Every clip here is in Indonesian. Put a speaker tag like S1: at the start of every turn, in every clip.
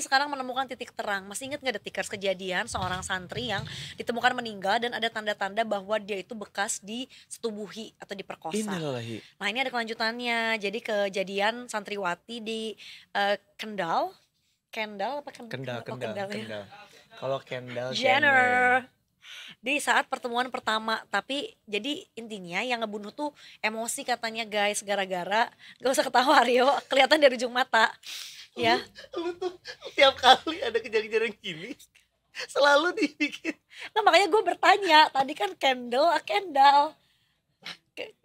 S1: nih sekarang menemukan titik terang. Masih ingat nggak detikers kejadian seorang santri yang ditemukan meninggal dan ada tanda-tanda bahwa dia itu bekas disetubuhi atau diperkosa.
S2: Innalillahi.
S1: Nah ini ada kelanjutannya. Jadi kejadian santriwati di Kendal, Kendal apa
S2: Kendal,
S1: Oh
S2: Kendal,
S1: Kendal ya.
S2: Kendal. Kalau Kendall Jenner.
S1: Jenner. Di saat pertemuan pertama, tapi jadi intinya yang ngebunuh tuh emosi katanya guys, gara-gara gak usah ketawa Rio, kelihatan dari ujung mata.
S2: Lu,
S1: Ya,
S2: lu tuh tiap kali ada kejadian gini selalu dibikin.
S1: nah makanya gue bertanya, tadi kan Kendall.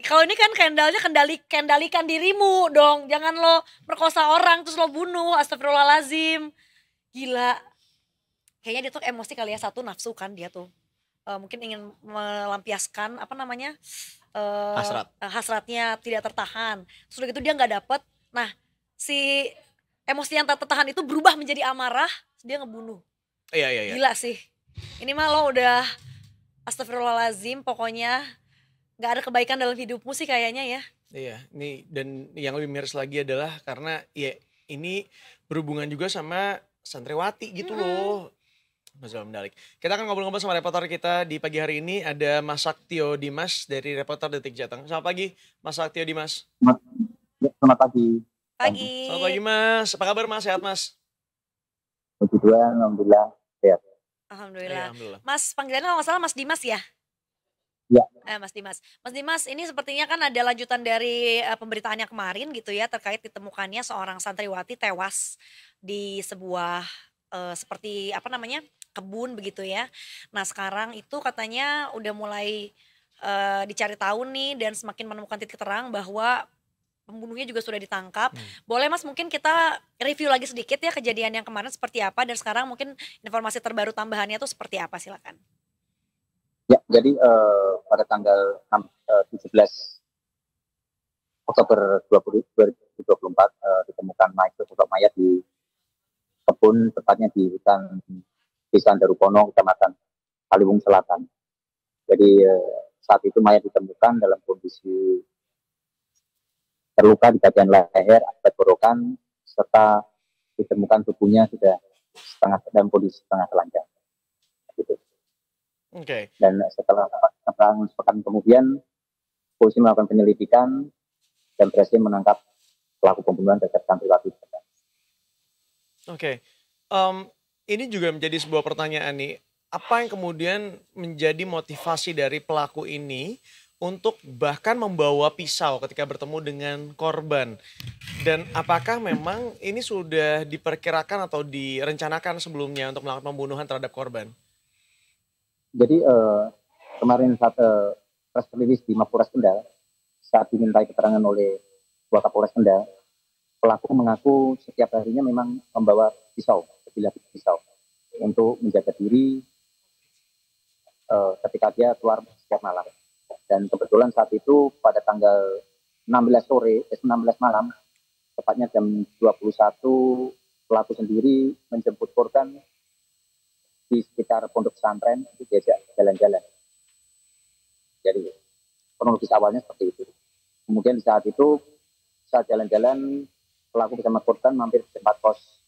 S1: Kalau ini kan Kendallnya kendalikan dirimu dong, jangan lo perkosa orang terus lo bunuh, astagfirullahalazim. Gila. Kayaknya dia tuh emosi kali ya, satu nafsu kan dia tuh. Mungkin ingin melampiaskan apa namanya
S2: Hasrat.
S1: hasratnya tidak tertahan. Terus udah gitu dia nggak dapet. Nah si emosi yang tak tertahan itu berubah menjadi amarah, terus dia ngebunuh.
S2: Iya, iya, iya.
S1: Gila sih. Ini mah lo udah astagfirullahalazim, pokoknya nggak ada kebaikan dalam hidupmu sih kayaknya ya.
S2: Iya, nih dan yang lebih miris lagi adalah karena ya ini berhubungan juga sama santriwati gitu loh. Mazal Mendalik. Kita akan ngobrol-ngobrol sama reporter kita di pagi hari ini. Ada Mas Saktio Dimas dari reporter Detik Jateng. Selamat pagi, Mas Saktio Dimas.
S3: Selamat pagi.
S2: Selamat
S1: Pagi.
S2: pagi, Mas. Apa kabar, Mas? Sehat, Mas?
S3: Puji Tuhan, alhamdulillah sehat.
S1: Alhamdulillah.
S2: Alhamdulillah.
S1: Mas panggilannya kalau nggak salah Mas Dimas ya?
S3: Ya.
S1: Mas Dimas. Mas Dimas, ini sepertinya kan ada lanjutan dari pemberitaannya kemarin gitu ya, terkait ditemukannya seorang santriwati tewas di sebuah seperti apa namanya, kebun begitu ya. Nah sekarang itu katanya udah mulai dicari tahu nih dan semakin menemukan titik terang bahwa pembunuhnya juga sudah ditangkap. Boleh Mas mungkin kita review lagi sedikit ya kejadian yang kemarin seperti apa dan sekarang mungkin informasi terbaru tambahannya tuh seperti apa, silakan.
S3: Ya, jadi pada tanggal 17 Oktober 2024 ditemukan sosok mayat di kebun, tepatnya di hutan Desa Darupono, Kecamatan Kaliwung Selatan. Jadi saat itu mayat ditemukan dalam kondisi terluka di bagian leher akibat borokan, serta ditemukan tubuhnya sudah dalam kondisi setengah telanjang. Gitu.
S2: Oke.
S3: Dan setelah sepekan kemudian, polisi melakukan penyelidikan dan berhasil menangkap pelaku pembunuhan terhadap santriwati.
S2: Oke. Ini juga menjadi sebuah pertanyaan nih. Apa yang kemudian menjadi motivasi dari pelaku ini untuk bahkan membawa pisau ketika bertemu dengan korban? Dan apakah memang ini sudah diperkirakan atau direncanakan sebelumnya untuk melakukan pembunuhan terhadap korban?
S3: Jadi kemarin saat press release di Mapolres Kendal, saat dimintai keterangan oleh Kapolres Kendal, pelaku mengaku setiap harinya memang membawa pisau, sebilah pisau untuk menjaga diri ketika dia keluar setiap malam. Dan kebetulan saat itu pada tanggal 16 malam, tepatnya jam 21, pelaku sendiri menjemput korban di sekitar pondok pesantren, itu diajak jalan-jalan. Jadi kronologis awalnya seperti itu. Kemudian di saat itu, saat jalan-jalan, pelaku bersama korban mampir ke tempat kos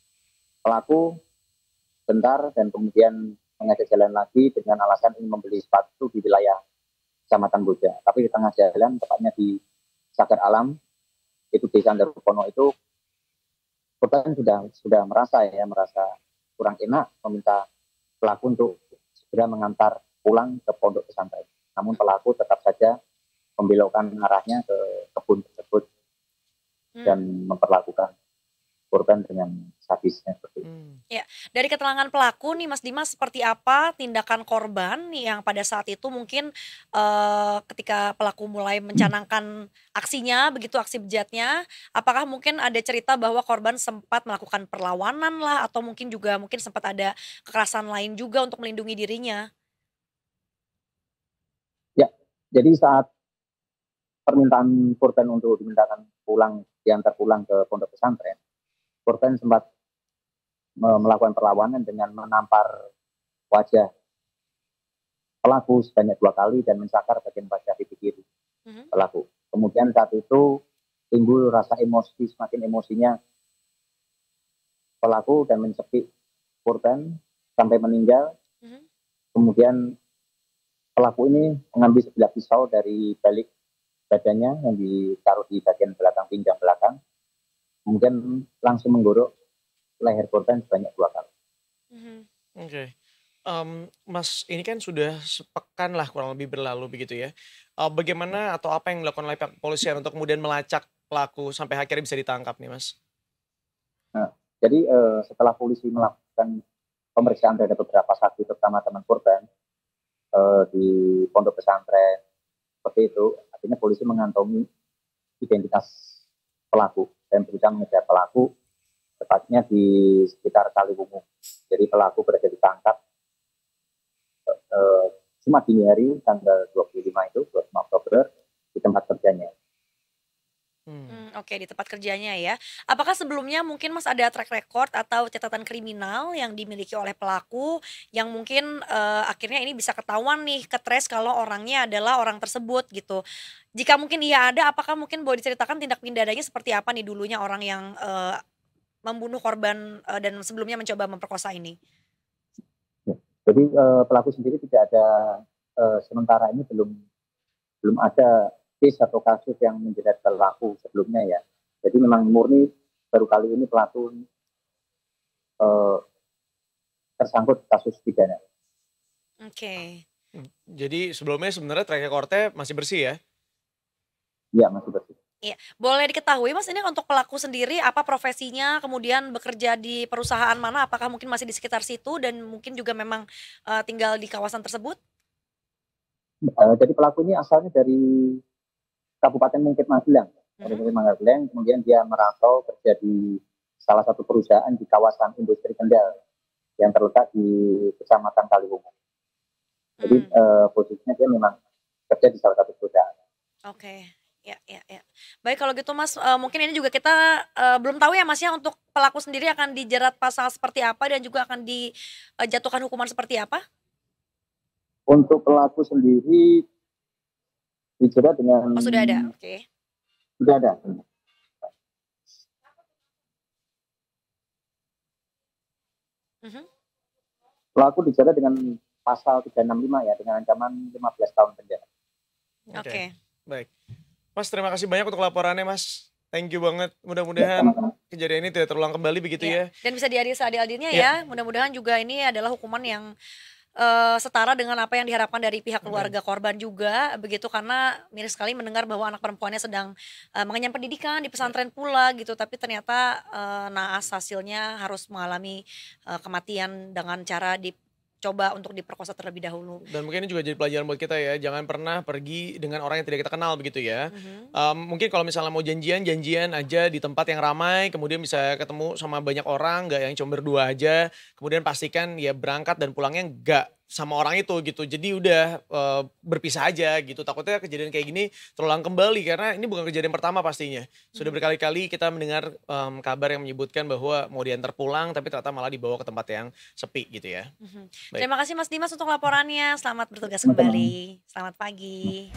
S3: pelaku bentar dan kemudian mengajak jalan lagi dengan alasan ingin membeli sepatu di wilayah Kecamatan Boja. Tapi di tengah jalan, tepatnya di Cagar Alam, itu Desa Darupono itu, korban sudah merasa kurang enak, meminta pelaku untuk segera mengantar pulang ke pondok pesantren. Namun pelaku tetap saja membelokkan arahnya ke kebun tersebut dan memperlakukan korban dengan sadisnya seperti itu.
S1: Ya, dari keterangan pelaku nih Mas Dimas, seperti apa tindakan korban yang pada saat itu mungkin ketika pelaku mulai mencanangkan aksinya, begitu aksi bejatnya, apakah mungkin ada cerita bahwa korban sempat melakukan perlawanan lah atau mungkin sempat ada kekerasan lain juga untuk melindungi dirinya?
S3: Ya, jadi saat permintaan korban untuk diantar pulang ke pondok pesantren, korban sempat melakukan perlawanan dengan menampar wajah pelaku sebanyak 2 kali dan mencakar bagian wajah pipi kiri pelaku. Kemudian saat itu timbul rasa emosi, semakin emosinya pelaku dan mencekik korban sampai meninggal.
S1: Mhm.
S3: Kemudian pelaku ini mengambil sebilah pisau dari balik badannya yang ditaruh di bagian belakang pinggang belakang. Kemudian langsung menggorok leher korban sebanyak 2 kali.
S1: Mhm.
S2: Oke. Mas, ini kan sudah sepekan lah kurang lebih berlalu begitu ya. Bagaimana atau apa yang dilakukan oleh pihak kepolisian untuk kemudian melacak pelaku sampai akhirnya bisa ditangkap nih, Mas?
S3: Nah, jadi setelah polisi melakukan pemeriksaan terhadap beberapa saksi terutama teman korban di pondok pesantren seperti itu, akhirnya polisi mengantongi identitas pelaku dan berusaha mengejar pelaku tepatnya di sekitar Kaliwungu. Jadi pelaku berhasil ditangkap Jumat dini hari tanggal 25 Oktober di tempat kerjanya.
S1: Oke, di tempat kerjanya ya. Apakah sebelumnya mungkin Mas ada track record atau catatan kriminal yang dimiliki oleh pelaku yang mungkin akhirnya ini bisa ketahuan nih, ke-trace kalau orangnya adalah orang tersebut gitu. Jika mungkin iya ada, apakah mungkin boleh diceritakan tindak pidananya seperti apa nih dulunya orang yang membunuh korban dan sebelumnya mencoba memperkosa ini?
S3: Jadi pelaku sendiri tidak ada sementara ini belum ada case atau kasus yang menjerat pelaku sebelumnya ya. Jadi memang murni baru kali ini pelaku tersangkut kasus pidana.
S1: Oke.
S2: Jadi sebelumnya sebenarnya track recordnya masih bersih ya?
S3: Iya, masih bersih.
S1: Iya, boleh diketahui Mas ini untuk pelaku sendiri apa profesinya, kemudian bekerja di perusahaan mana, apakah mungkin masih di sekitar situ dan mungkin juga memang tinggal di kawasan tersebut?
S3: Jadi pelaku ini asalnya dari Kabupaten Mengkit Magelang. Kabupaten Magelang, kemudian dia merantau kerja di salah satu perusahaan di kawasan industri Kendal yang terletak di Kecamatan Kaliwungu. Jadi posisinya dia memang kerja di salah satu perusahaan.
S1: Oke. Ya. Baik kalau gitu Mas, mungkin ini juga kita belum tahu ya Mas ya untuk pelaku sendiri akan dijerat pasal seperti apa dan juga akan dijatuhkan hukuman seperti apa?
S3: Untuk pelaku sendiri dijerat dengan
S1: Oh sudah ada, oke.
S3: sudah ada.
S1: Mhm.
S3: Pelaku dijerat dengan pasal 365 ya, dengan ancaman 15 tahun penjara.
S1: Oke.
S2: Baik. Mas, terima kasih banyak untuk laporannya, Mas. Thank you banget.
S3: Ya,
S2: Mudah-mudahan
S3: sama-sama.
S2: kejadian ini tidak terulang kembali begitu
S1: Iya,
S2: ya.
S1: dan bisa diadili seadil-adilnya
S2: Iya.
S1: ya. Mudah-mudahan juga ini adalah hukuman yang setara dengan apa yang diharapkan dari pihak keluarga korban juga begitu karena miris sekali mendengar bahwa anak perempuannya sedang mengenyam pendidikan di pesantren pula gitu tapi ternyata naas hasilnya harus mengalami kematian dengan cara dicoba untuk diperkosa terlebih dahulu.
S2: Dan mungkin ini juga jadi pelajaran buat kita ya, jangan pernah pergi dengan orang yang tidak kita kenal begitu ya. Mungkin kalau misalnya mau janjian aja di tempat yang ramai, kemudian bisa ketemu sama banyak orang, nggak yang cuma berdua aja. Kemudian pastikan ya berangkat dan pulangnya nggak sama orang itu gitu. Jadi udah berpisah aja gitu. Takutnya kejadian kayak gini terulang kembali karena ini bukan kejadian pertama pastinya. Sudah berkali-kali kita mendengar kabar yang menyebutkan bahwa mau diantar pulang tapi ternyata malah dibawa ke tempat yang sepi gitu ya. Baik.
S1: Terima kasih Mas Dimas untuk laporannya. Selamat bertugas kembali. Selamat pagi.